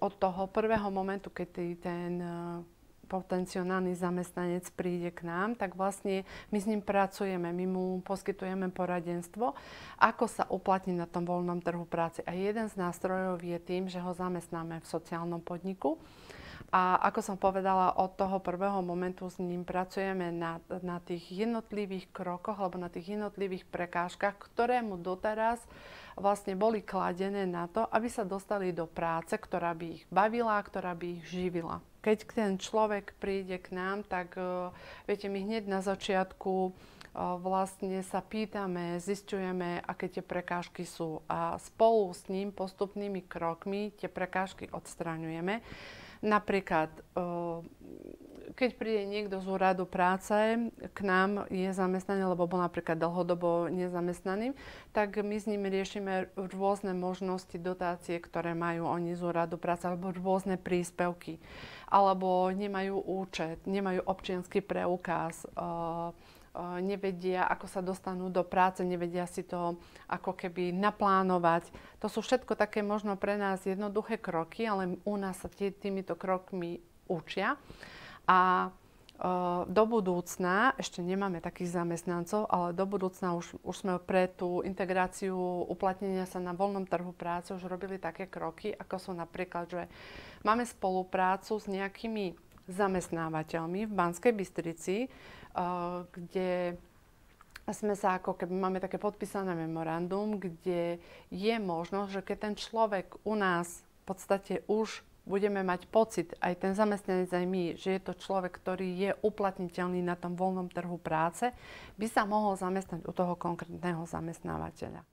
od toho prvého momentu, keď ten potenciálny zamestnanec príde k nám, tak vlastne my s ním pracujeme, my mu poskytujeme poradenstvo, ako sa uplatniť na tom voľnom trhu práce. A jeden z nástrojov je tým, že ho zamestnáme v sociálnom podniku. A ako som povedala, od toho prvého momentu s ním pracujeme na tých jednotlivých krokoch alebo na tých jednotlivých prekážkach, ktoré mu doteraz vlastne boli kladené na to, aby sa dostali do práce, ktorá by ich bavila, ktorá by ich živila. Keď ten človek príde k nám, tak viete, my hneď na začiatku vlastne sa pýtame, zisťujeme, aké tie prekážky sú a spolu s ním postupnými krokmi tie prekážky odstraňujeme. Napríklad, keď príde niekto z úradu práce, k nám je zamestnaný, lebo bol napríklad dlhodobo nezamestnaný, tak my s ním riešime rôzne možnosti dotácie, ktoré majú oni z úradu práce, alebo rôzne príspevky, alebo nemajú účet, nemajú občiansky preukaz, nevedia, ako sa dostanú do práce, nevedia si to ako keby naplánovať. To sú všetko také možno pre nás jednoduché kroky, ale u nás sa týmito krokmi učia. A do budúcna, ešte nemáme takých zamestnancov, ale do budúcna už sme pre tú integráciu uplatnenia sa na voľnom trhu práce už robili také kroky, ako sú napríklad, že máme spoluprácu s nejakými zamestnávateľmi v Banskej Bystrici, kde sme sa ako keby máme také podpísané memorandum, kde je možnosť, že keď ten človek u nás v podstate už budeme mať pocit, aj ten zamestnanec, aj my, že je to človek, ktorý je uplatniteľný na tom voľnom trhu práce, by sa mohol zamestnať u toho konkrétneho zamestnávateľa.